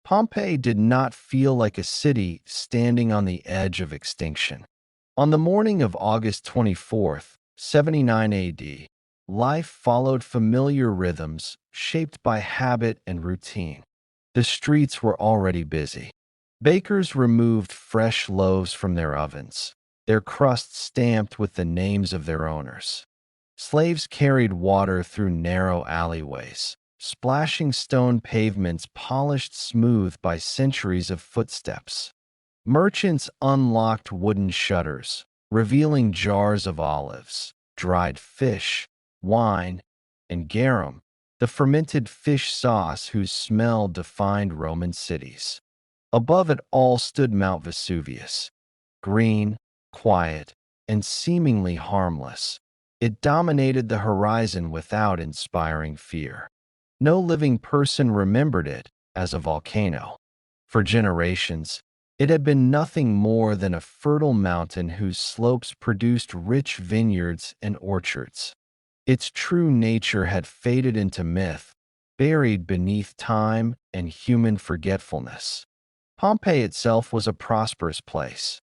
Pompeii did not feel like a city standing on the edge of extinction. On the morning of August 24th, 79 AD, life followed familiar rhythms shaped by habit and routine. The streets were already busy. Bakers removed fresh loaves from their ovens, their crusts stamped with the names of their owners. Slaves carried water through narrow alleyways, splashing stone pavements polished smooth by centuries of footsteps. Merchants unlocked wooden shutters, revealing jars of olives, dried fish, wine, and garum, the fermented fish sauce whose smell defined Roman cities. Above it all stood Mount Vesuvius, green, quiet, and seemingly harmless. It dominated the horizon without inspiring fear. No living person remembered it as a volcano. For generations, it had been nothing more than a fertile mountain whose slopes produced rich vineyards and orchards. Its true nature had faded into myth, buried beneath time and human forgetfulness. Pompeii itself was a prosperous place.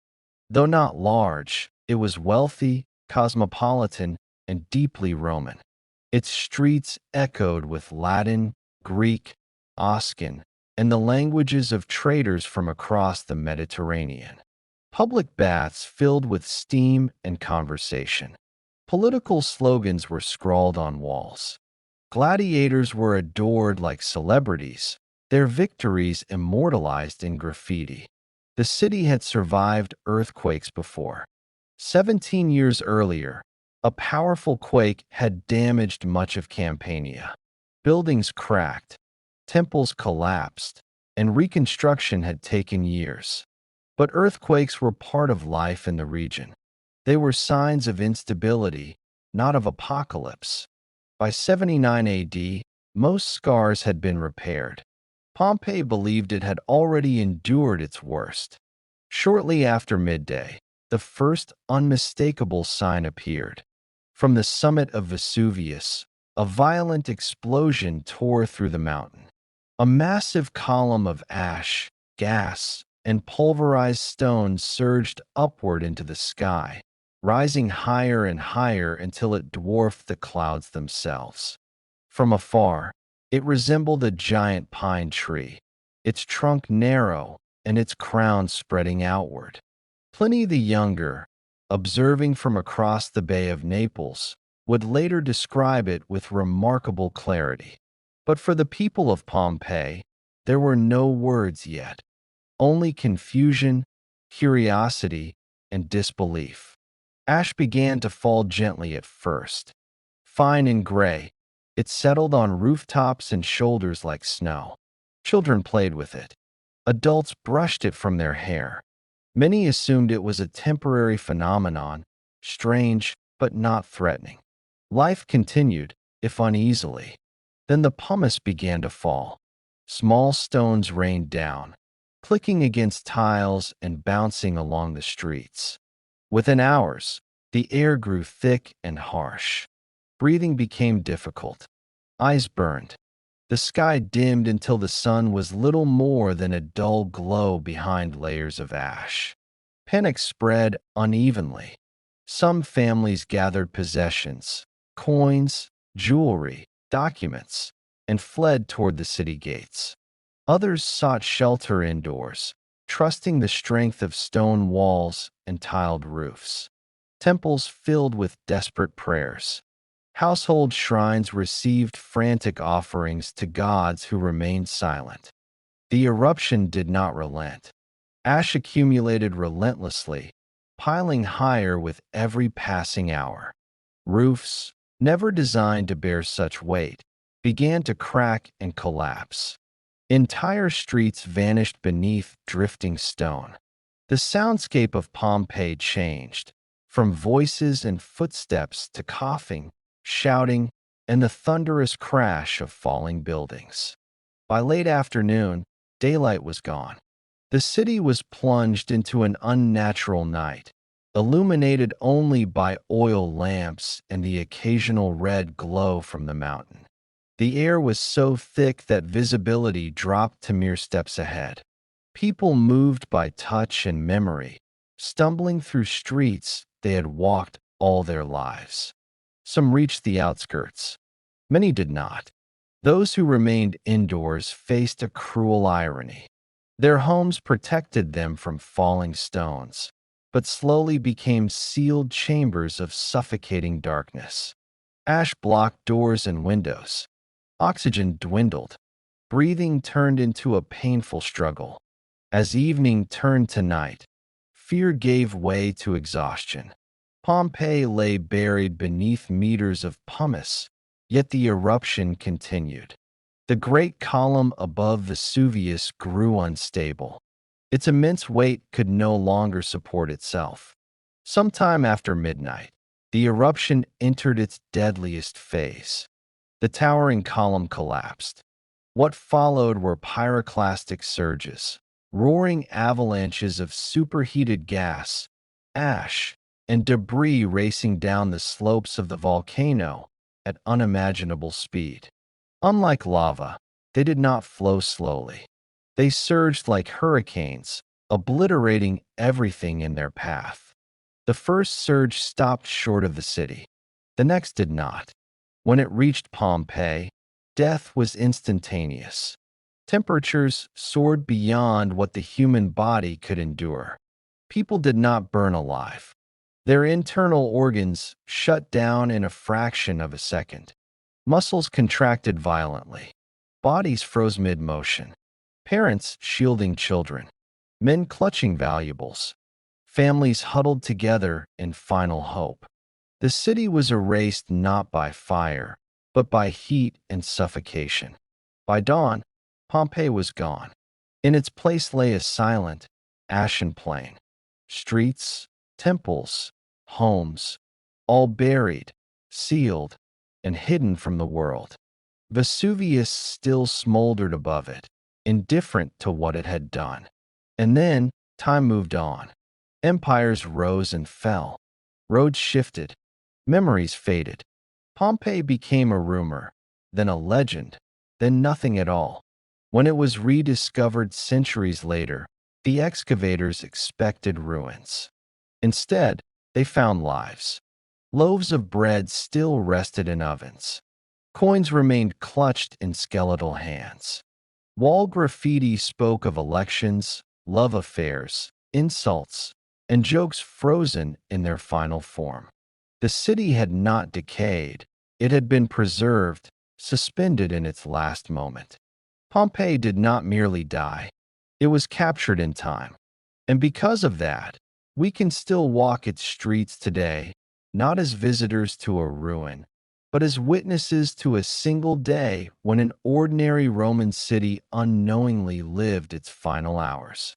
Though not large, it was wealthy, cosmopolitan, and deeply Roman. Its streets echoed with Latin, Greek, Oscan, and the languages of traders from across the Mediterranean. Public baths filled with steam and conversation. Political slogans were scrawled on walls. Gladiators were adored like celebrities, their victories immortalized in graffiti. The city had survived earthquakes before. 17 years earlier, a powerful quake had damaged much of Campania. Buildings cracked, temples collapsed, and reconstruction had taken years. But earthquakes were part of life in the region. They were signs of instability, not of apocalypse. By 79 AD, most scars had been repaired. Pompeii believed it had already endured its worst. Shortly after midday, the first unmistakable sign appeared. From the summit of Vesuvius, a violent explosion tore through the mountain. A massive column of ash, gas, and pulverized stone surged upward into the sky, rising higher and higher until it dwarfed the clouds themselves. From afar, it resembled a giant pine tree, its trunk narrow and its crown spreading outward. Pliny the Younger, observing from across the Bay of Naples, would later describe it with remarkable clarity. But for the people of Pompeii, there were no words yet, only confusion, curiosity, and disbelief. Ash began to fall gently at first. Fine and gray, it settled on rooftops and shoulders like snow. Children played with it. Adults brushed it from their hair. Many assumed it was a temporary phenomenon, strange but not threatening. Life continued, if uneasily. Then the pumice began to fall. Small stones rained down, clicking against tiles and bouncing along the streets. Within hours, the air grew thick and harsh. Breathing became difficult. Eyes burned. The sky dimmed until the sun was little more than a dull glow behind layers of ash. Panic spread unevenly. Some families gathered possessions, coins, jewelry, documents, and fled toward the city gates. Others sought shelter indoors, trusting the strength of stone walls and tiled roofs. Temples filled with desperate prayers. Household shrines received frantic offerings to gods who remained silent. The eruption did not relent. Ash accumulated relentlessly, piling higher with every passing hour. Roofs, never designed to bear such weight, began to crack and collapse. Entire streets vanished beneath drifting stone. The soundscape of Pompeii changed, from voices and footsteps to coughing, shouting, and the thunderous crash of falling buildings. By late afternoon, daylight was gone. The city was plunged into an unnatural night, illuminated only by oil lamps and the occasional red glow from the mountain. The air was so thick that visibility dropped to mere steps ahead. People moved by touch and memory, stumbling through streets they had walked all their lives. Some reached the outskirts. Many did not. Those who remained indoors faced a cruel irony. Their homes protected them from falling stones, but slowly became sealed chambers of suffocating darkness. Ash blocked doors and windows. Oxygen dwindled. Breathing turned into a painful struggle. As evening turned to night, fear gave way to exhaustion. Pompeii lay buried beneath meters of pumice, yet the eruption continued. The great column above Vesuvius grew unstable. Its immense weight could no longer support itself. Sometime after midnight, the eruption entered its deadliest phase. The towering column collapsed. What followed were pyroclastic surges, roaring avalanches of superheated gas, ash, and debris racing down the slopes of the volcano at unimaginable speed. Unlike lava, they did not flow slowly. They surged like hurricanes, obliterating everything in their path. The first surge stopped short of the city. The next did not. When it reached Pompeii, death was instantaneous. Temperatures soared beyond what the human body could endure. People did not burn alive. Their internal organs shut down in a fraction of a second. Muscles contracted violently. Bodies froze mid-motion. Parents shielding children. Men clutching valuables. Families huddled together in final hope. The city was erased not by fire, but by heat and suffocation. By dawn, Pompeii was gone. In its place lay a silent, ashen plain. Streets, temples, homes, all buried, sealed, and hidden from the world. Vesuvius still smoldered above it, indifferent to what it had done. And then time moved on. Empires rose and fell. Roads shifted. Memories faded. Pompeii became a rumor, then a legend, then nothing at all. When it was rediscovered centuries later, the excavators expected ruins. Instead, they found lives. Loaves of bread still rested in ovens. Coins remained clutched in skeletal hands. Wall graffiti spoke of elections, love affairs, insults, and jokes frozen in their final form. The city had not decayed. It had been preserved, suspended in its last moment. Pompeii did not merely die. It was captured in time. And because of that, we can still walk its streets today, not as visitors to a ruin, but as witnesses to a single day when an ordinary Roman city unknowingly lived its final hours.